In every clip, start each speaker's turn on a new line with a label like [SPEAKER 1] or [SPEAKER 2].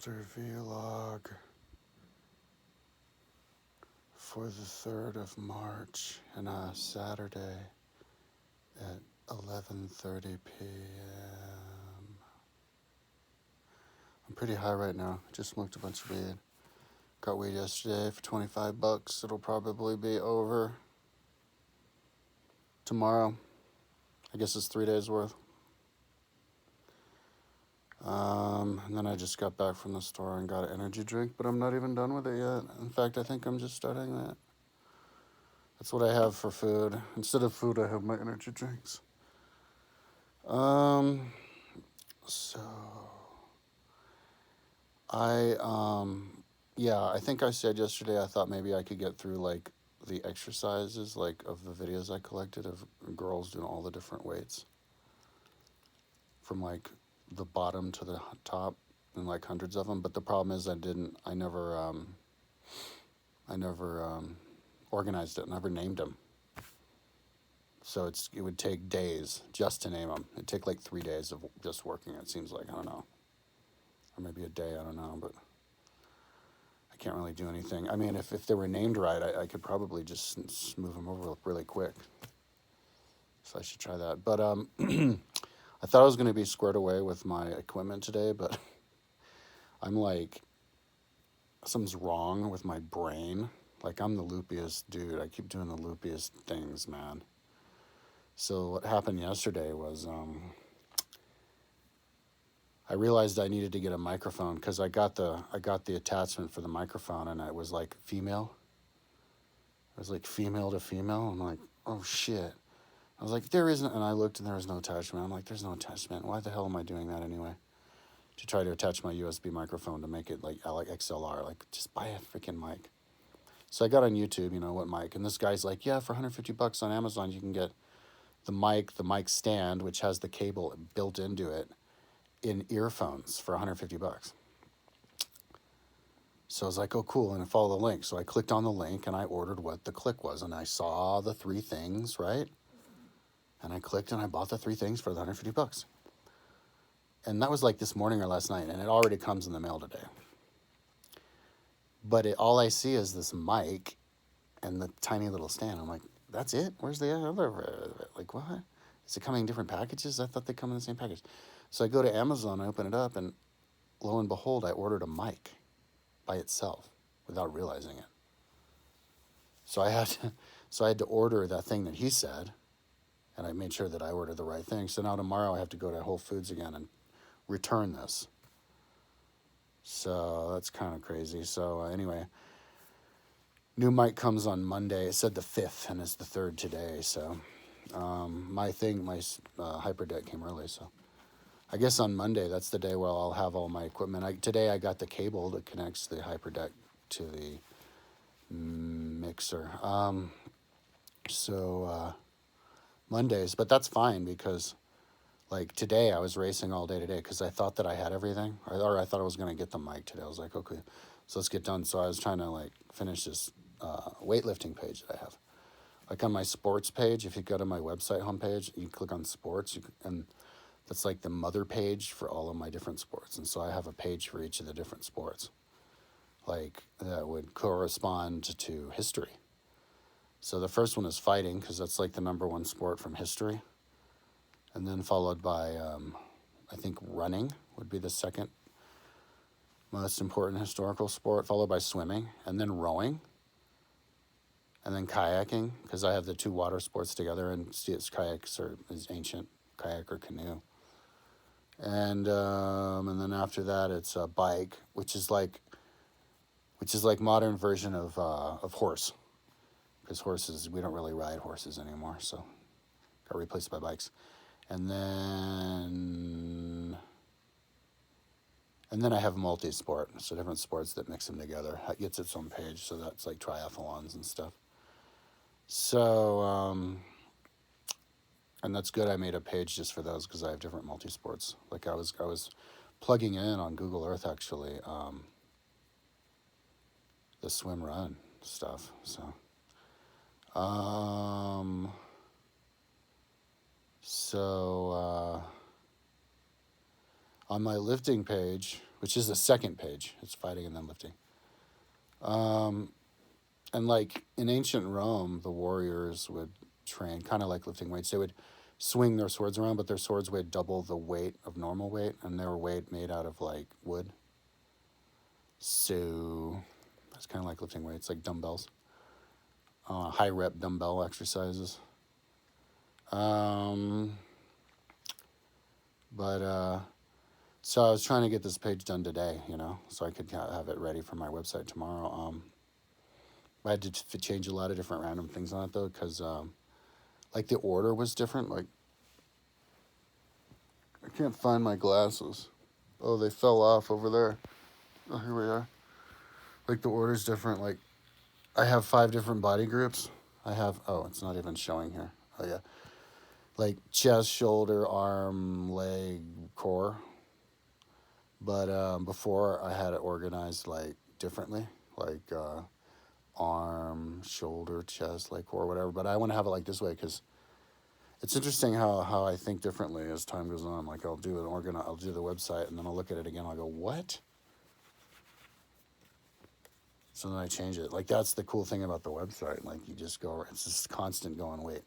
[SPEAKER 1] Boulder vlog for the 3rd of March and a Saturday at 11:30 p.m. I'm pretty high right now. Just smoked a bunch of weed. Got weed yesterday for $25. It'll probably be over tomorrow. I guess it's 3 days worth. And then I just got back from the store and got an energy drink, but I'm not even done with it yet. In fact, I think I'm just starting that. That's what I have for food. Instead of food, I have my energy drinks. So I think I said yesterday I thought maybe I could get through like the exercises like of the videos I collected of girls doing all the different weights from like the bottom to the top and like hundreds of them. But the problem is I never organized it, never named them. So it would take days just to name them. It'd take like 3 days of just working, it seems like. I don't know. Or maybe a day, I don't know. But I can't really do anything. I mean, if they were named right, I could probably just move them over really quick. So I should try that. But I thought I was going to be squared away with my equipment today, but I'm like, something's wrong with my brain. Like, I'm the loopiest dude. I keep doing the loopiest things, man. So what happened yesterday was I realized I needed to get a microphone because I got the attachment for the microphone and it was like female. It was like female to female. I'm like, oh shit. I was like, there isn't, and I looked and there was no attachment. I'm like, there's no attachment. Why the hell am I doing that anyway? To try to attach my USB microphone to make it like XLR. Like, just buy a freaking mic. So I got on YouTube, what mic, and this guy's like, yeah, for $150 on Amazon, you can get the mic stand, which has the cable built into it, in earphones for $150. So I was like, oh, cool, and I follow the link. So I clicked on the link, and I ordered what the click was, and I saw the 3 things, right? And I clicked, and I bought the 3 things for the $150. And that was like this morning or last night, and it already comes in the mail today. But all I see is this mic and the tiny little stand. I'm like, that's it? Where's the other? Like, what? Is it coming in different packages? I thought they come in the same package. So I go to Amazon, I open it up, and lo and behold, I ordered a mic by itself without realizing it. So I had to order that thing that he said, and I made sure that I ordered the right thing. So now tomorrow I have to go to Whole Foods again and return this. So that's kind of crazy. So anyway, new mic comes on Monday. It said the 5th, and it's the 3rd today. So my HyperDeck came early. So I guess on Monday, that's the day where I'll have all my equipment. Today I got the cable that connects the HyperDeck to the mixer. Mondays, but that's fine because like today I was racing all day today because I thought that I had everything, or I thought I was going to get the mic today. I was like, okay, so let's get done. So I was trying to like finish this weightlifting page that I have. Like on my sports page, if you go to my website homepage, you click on sports, and that's like the mother page for all of my different sports. And so I have a page for each of the different sports, like that would correspond to history. So the first one is fighting because that's like the number 1 sport from history. And then followed by, I think running would be the second most important historical sport, followed by swimming, and then rowing, and then kayaking, because I have the 2 water sports together, and kayaks is ancient, kayak or canoe. And then after that, it's a bike, which is like modern version of horse, because horses, we don't really ride horses anymore, so got replaced by bikes. And then I have multi-sport, so different sports that mix them together. It gets its own page, so that's like triathlons and stuff. So, and that's good. I made a page just for those because I have different multi-sports. Like I was plugging in on Google Earth actually, the swim run stuff. So, On my lifting page, which is the second page, it's fighting and then lifting. And like in ancient Rome, the warriors would train kind of like lifting weights. They would swing their swords around, but their swords weighed double the weight of normal weight, and they were made out of like wood. So it's kind of like lifting weights, like dumbbells, high rep dumbbell exercises. But so I was trying to get this page done today, so I could have it ready for my website tomorrow. I had to change a lot of different random things on it though, because like the order was different. Like I can't find my glasses. Oh, they fell off over there. Oh, here we are. Like the order's different. Like I have 5 different body groups. It's not even showing here. Oh yeah. Like chest, shoulder, arm, leg, core. But before I had it organized like differently, like arm, shoulder, chest, leg, core, whatever. But I want to have it like this way because it's interesting how I think differently as time goes on. Like I'll do the website and then I'll look at it again. I'll go, what? So then I change it. Like that's the cool thing about the website. Like you just go, it's just constant going, wait.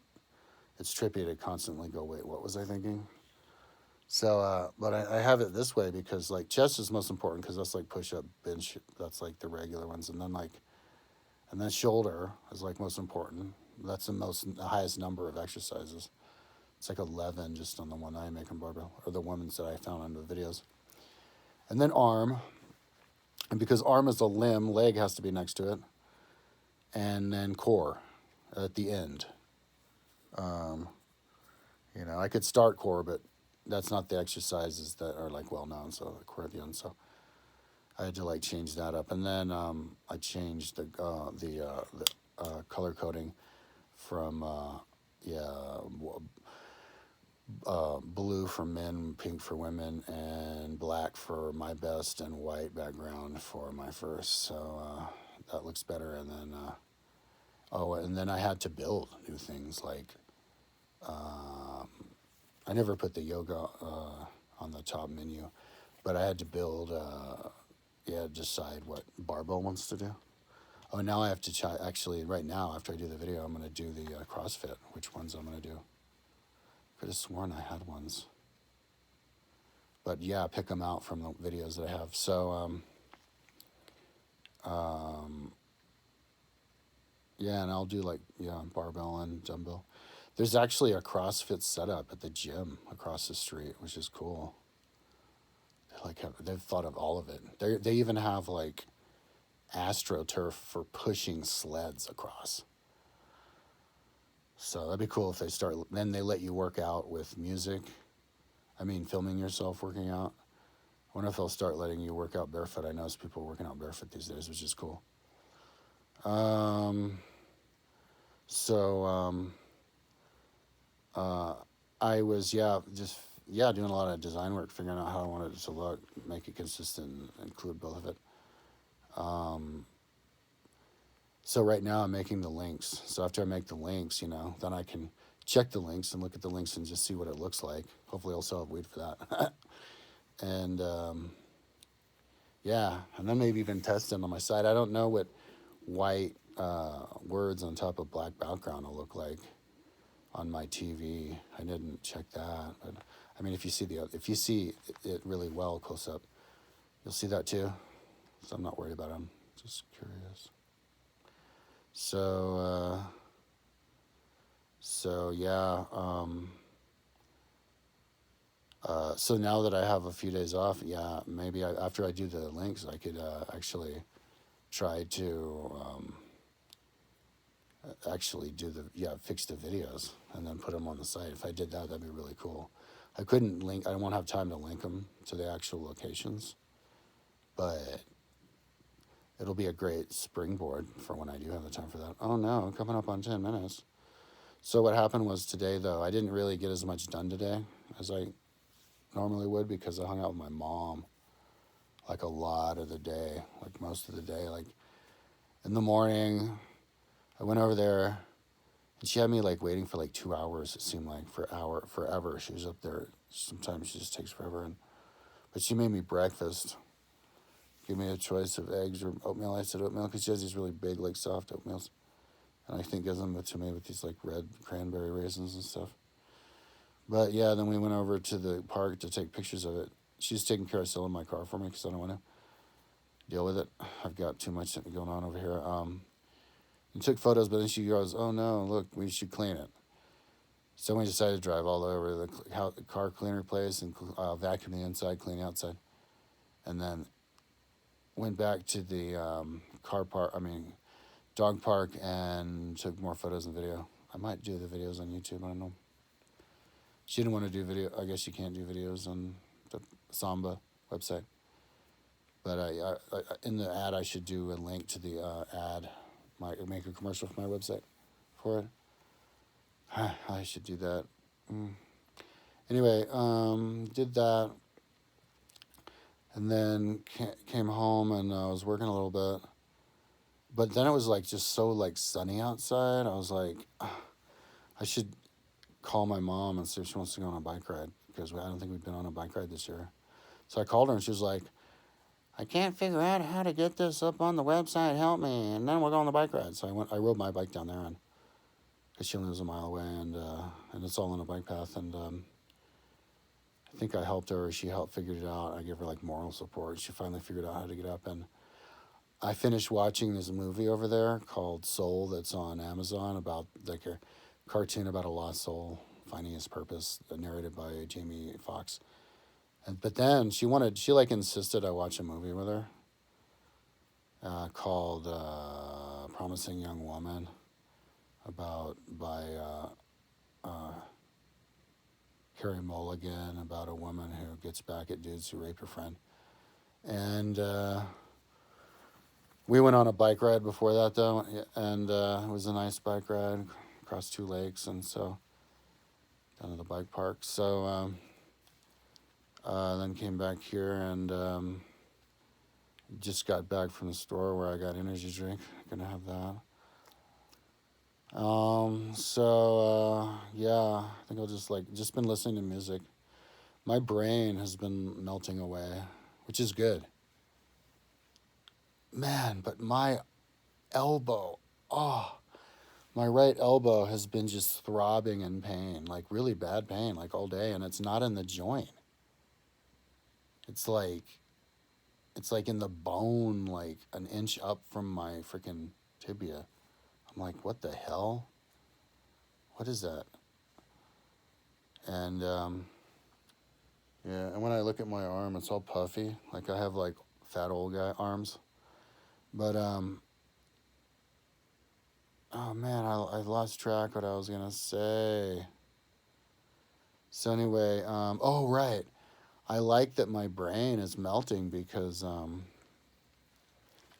[SPEAKER 1] It's trippy to constantly go, wait, what was I thinking? So, but I have it this way because like chest is most important because that's like push up, bench. That's like the regular ones. And then shoulder is like most important. That's the highest number of exercises. It's like 11 just on the one I make on barbell, or the ones that I found on the videos. And then arm, and because arm is a limb, leg has to be next to it. And then core at the end. I could start core, but that's not the exercises that are like well known. So the core at the end. So I had to like change that up, and then I changed the color coding from blue for men, pink for women, and black for my best, and white background for my first. So that looks better. And then and then I had to build new things like I never put the yoga on the top menu, but I had to build. Decide what barbell wants to do. Oh, now I have to try. Actually, right now after I do the video, I'm going to do the CrossFit. Which ones I'm going to do? Could have sworn I had ones. But yeah, pick them out from the videos that I have. So, and I'll do barbell and dumbbell. There's actually a CrossFit setup at the gym across the street, which is cool. They've thought of all of it. They even have like AstroTurf for pushing sleds across. So that'd be cool if then they let you work out with music. I mean, filming yourself working out. I wonder if they'll start letting you work out barefoot. I notice people working out barefoot these days, which is cool. I was, doing a lot of design work, figuring out how I wanted it to look, make it consistent, include both of it. So right now I'm making the links. So after I make the links, then I can check the links and look at the links and just see what it looks like. Hopefully I'll still have weed for that. And and then maybe even test them on my site. I don't know what white words on top of black background will look like on my TV. I didn't check that, but I mean, if you see it really well close up, you'll see that too. So I'm not worried about it. I'm just curious. So so now that I have a few days off, maybe after I do the links, I could actually try to fix the videos and then put them on the site. If I did that, that'd be really cool. I won't have time to link them to the actual locations, but it'll be a great springboard for when I do have the time for that. Oh no, coming up on 10 minutes. So what happened was today, though, I didn't really get as much done today as I normally would because I hung out with my mom like a lot of the day, like most of the day. Like in the morning, I went over there and she had me like waiting for like 2 hours. It seemed like forever. She was up there. Sometimes she just takes forever. But she made me breakfast. Give me a choice of eggs or oatmeal. I said oatmeal because she has these really big, like soft oatmeals. And I think gives them to me with these like red cranberry raisins and stuff. But yeah, then we went over to the park to take pictures of it. She's taking care of selling my car for me because I don't want to deal with it. I've got too much going on over here. And took photos, but then she goes, "Oh no, look, we should clean it." So we decided to drive all over the car cleaner place and vacuum the inside, clean the outside, and then went back to the dog park and took more photos and video. I might do the videos on YouTube. I don't know. She didn't want to do video. I guess you can't do videos on the Samba website. But in the ad, I should do a link to the ad. Make a commercial for my website for it. I should do that. Anyway, did that. And then came home and I was working a little bit. But then it was like just so like sunny outside. I was like, I should call my mom and see if she wants to go on a bike ride because I don't think we've been on a bike ride this year. So I called her and she was like, I can't figure out how to get this up on the website. Help me. And then we'll go on the bike ride. So I rode my bike down there and because she lives a mile away and it's all on a bike path. And I think I helped her. She helped figure it out. I gave her like moral support. She finally figured out how to get up. And I finished watching this movie over there called Soul that's on Amazon about like a cartoon about a lost soul finding his purpose, narrated by Jamie Foxx. But then she insisted I watch a movie with her called Promising Young Woman by Carey Mulligan about a woman who gets back at dudes who raped her friend. And we went on a bike ride before that though, and it was a nice bike ride across 2 lakes, and so down to the bike park. So then came back here and just got back from the store where I got energy drink. Gonna have that. Yeah, I think I'll just been listening to music. My brain has been melting away, which is good. Man, but my elbow, my right elbow has been just throbbing in pain, like really bad pain, like all day, and it's not in the joint. It's like in the bone, like an inch up from my freaking tibia. I'm like, what the hell? What is that? And yeah, and when I look at my arm, it's all puffy. Like I have like fat old guy arms. But oh man, I lost track what I was gonna say. So anyway, oh right, I like that my brain is melting because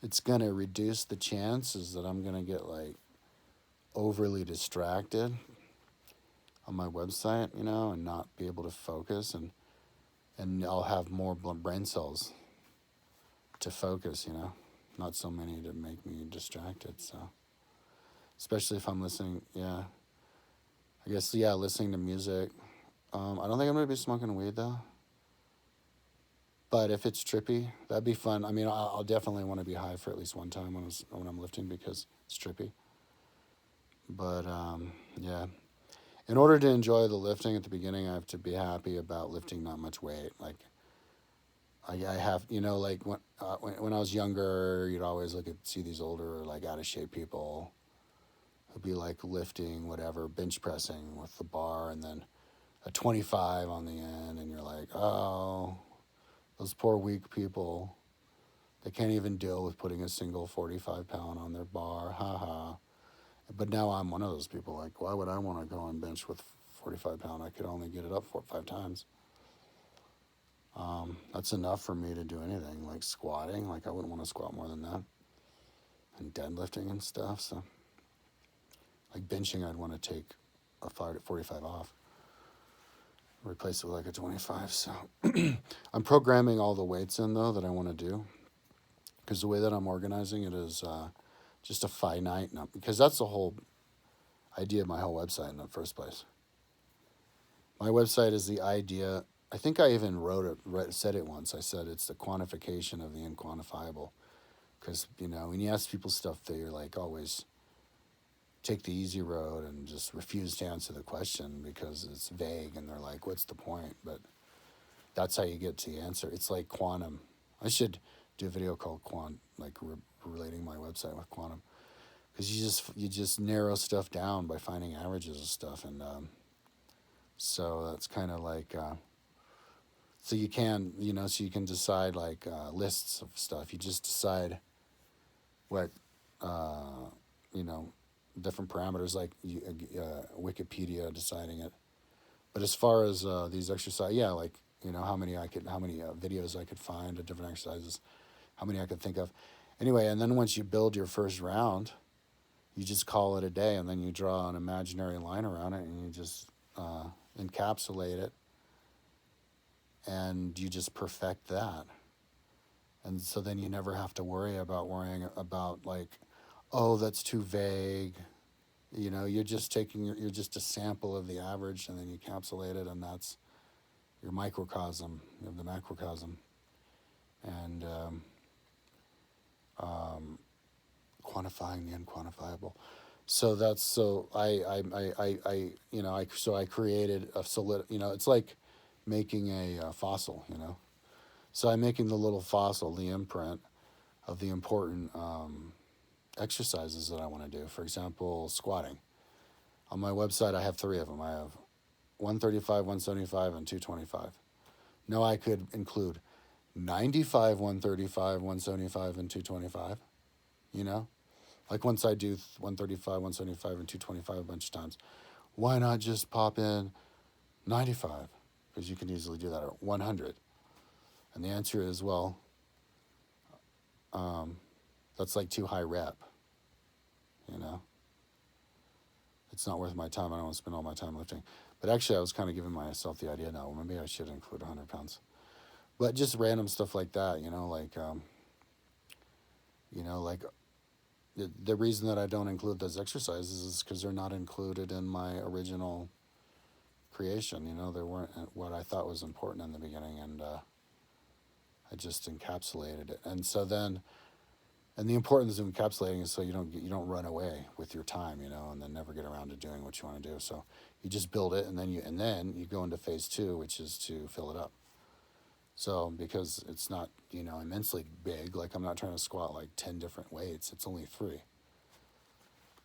[SPEAKER 1] it's gonna reduce the chances that I'm gonna get like overly distracted on my website, and not be able to focus, and I'll have more brain cells to focus, not so many to make me distracted. So especially if I'm listening, yeah, I guess, yeah, listening to music. I don't think I'm gonna be smoking weed though, but if it's trippy, that'd be fun. I mean, I'll definitely want to be high for at least one time when I'm lifting because it's trippy. But yeah, in order to enjoy the lifting at the beginning, I have to be happy about lifting not much weight. Like I have, like when I was younger, you'd always see these older like out of shape people who'd be like lifting whatever, bench pressing with the bar and then a 25 on the end, and you're like, oh, those poor weak people, they can't even deal with putting a single 45-pound on their bar, haha. But now I'm one of those people, like, why would I want to go on bench with 45-pound? I could only get it up 4 or 5 times. That's enough for me to do anything, like squatting. Like I wouldn't want to squat more than that. And deadlifting and stuff, so. Like benching, I'd want to take a 45 off. Replace it with like a 25, so. I'm programming all the weights in, though, that I want to do. Because the way that I'm organizing it is just a finite number. Because that's the whole idea of my whole website in the first place. My website is the idea I think I even said it once. I said it's the quantification of the unquantifiable. Because, when you ask people stuff, they're like always take the easy road and just refuse to answer the question because it's vague and they're like, what's the point? But that's how you get to the answer. It's like quantum. I should do a video called relating my website with quantum, because you just narrow stuff down by finding averages of stuff, and so that's kind of like so you can decide like lists of stuff. You just decide what uh, you know different parameters, like Wikipedia deciding it. But as far as these exercises, yeah, like how many videos I could find of different exercises, how many I could think of. Anyway, and then once you build your first round, you just call it a day, and then you draw an imaginary line around it, and you just encapsulate it, and you just perfect that. And so then you never have to worrying about like, oh, that's too vague. You're just you're just a sample of the average, and then you encapsulate it, and that's your microcosm of the macrocosm, and quantifying the unquantifiable. So that's so I created a solid. It's like making a fossil. So I'm making the little fossil, the imprint of the important exercises that I want to do. For example, squatting. On my website, I have 3 of them. I have 135, 175, and 225. No, I could include 95, 135, 175, and 225. Like once I do 135, 175, and 225 a bunch of times, why not just pop in 95? Because you can easily do that, or 100. And the answer is, well, that's like too high rep. It's not worth my time. I don't want to spend all my time lifting. But actually, I was kind of giving myself the idea now, well, maybe I should include 100 pounds. But just random stuff like that, like the reason that I don't include those exercises is because they're not included in my original creation. They weren't what I thought was important in the beginning, and I just encapsulated it. And so then, and the importance of encapsulating is so you don't run away with your time, and then never get around to doing what you want to do. So you just build it, and then you go into phase 2, which is to fill it up. So because it's not immensely big, like I'm not trying to squat like 10 different weights. It's only 3.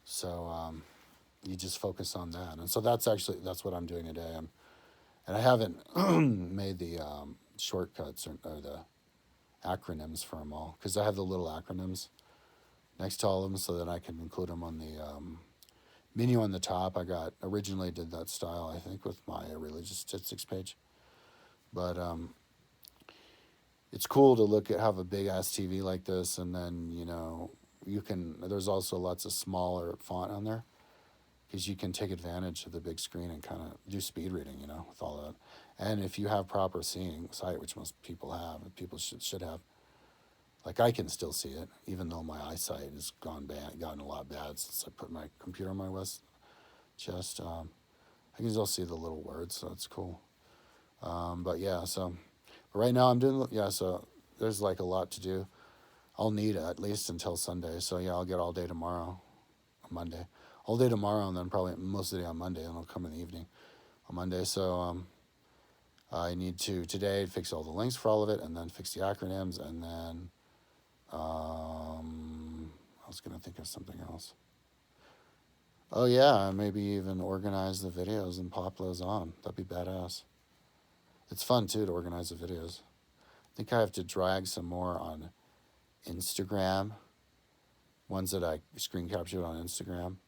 [SPEAKER 1] So you just focus on that, and so that's what I'm doing today. And I haven't made the shortcuts or the acronyms for them all, because I have the little acronyms next to all of them, so that I can include them on the menu on the top. I originally did that style, I think, with my religious statistics page, but it's cool to have a big ass TV like this, and then there's also lots of smaller font on there, because you can take advantage of the big screen and kind of do speed reading, with all that. And if you have proper seeing sight, which most people have, and people should have, like I can still see it, even though my eyesight has gotten a lot bad since I put my computer on my chest. I can still see the little words, so it's cool. But yeah, so right now I'm doing, so there's like a lot to do. I'll need it at least until Sunday. So yeah, I'll get all day tomorrow, Monday. All day tomorrow, and then probably most of the day on Monday, and I'll come in the evening on Monday. So I need to today fix all the links for all of it, and then fix the acronyms, and then I was gonna think of something else. Oh yeah, maybe even organize the videos and pop those on. That'd be badass. It's fun too to organize the videos. I think I have to drag some more on Instagram, ones that I screen captured on Instagram,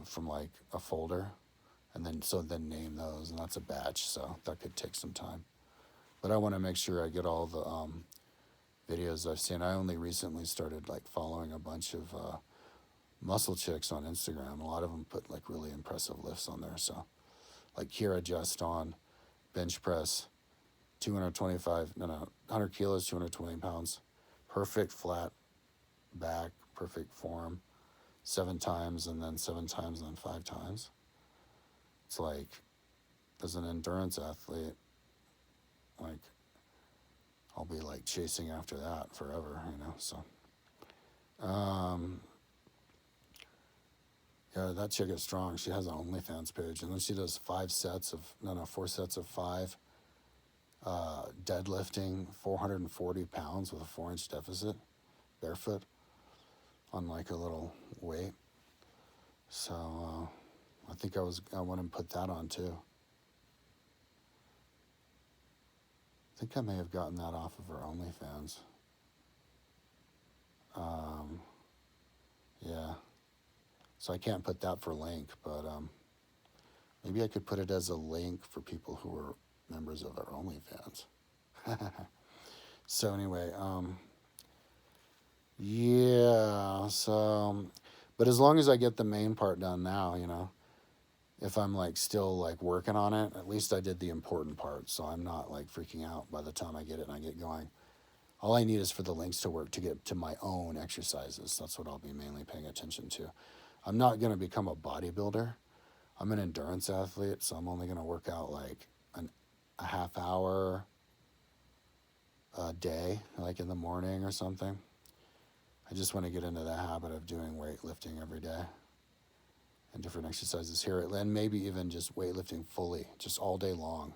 [SPEAKER 1] from like a folder, and then name those, and that's a batch, so that could take some time. But I want to make sure I get all the videos I've seen. I only recently started like following a bunch of muscle chicks on Instagram. A lot of them put like really impressive lifts on there. So like Kira Just on bench press, 100 kilos, 220 pounds, perfect flat back, perfect form, 7 times, and then 7 times, and then 5 times. It's like as an endurance athlete, like I'll be like chasing after that forever, you know. So, um, yeah, that chick is strong. She has an OnlyFans page, and then she does 4 sets of five, deadlifting 440 pounds with a 4-inch deficit, barefoot, on like a little weight. So I think I want to put that on too. I think I may have gotten that off of her OnlyFans. Yeah. So I can't put that for link, but maybe I could put it as a link for people who are members of our OnlyFans. So anyway, yeah. So, but as long as I get the main part done now, you know, if I'm like still like working on it, at least I did the important part. So I'm not like freaking out by the time I get it and I get going. All I need is for the links to work to get to my own exercises. That's what I'll be mainly paying attention to. I'm not going to become a bodybuilder. I'm an endurance athlete, so I'm only going to work out like a half hour a day, like in the morning or something. I just want to get into the habit of doing weightlifting every day and different exercises here, and maybe even just weightlifting fully, just all day long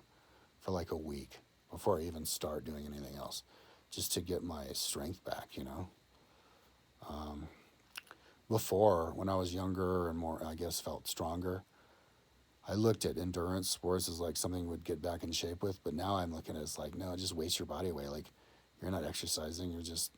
[SPEAKER 1] for like a week before I even start doing anything else, just to get my strength back, you know. Before, when I was younger and more, I guess, felt stronger, I looked at endurance sports as like something you would get back in shape with, but now I'm looking at it as like, no, just waste your body away. Like, you're not exercising, you're just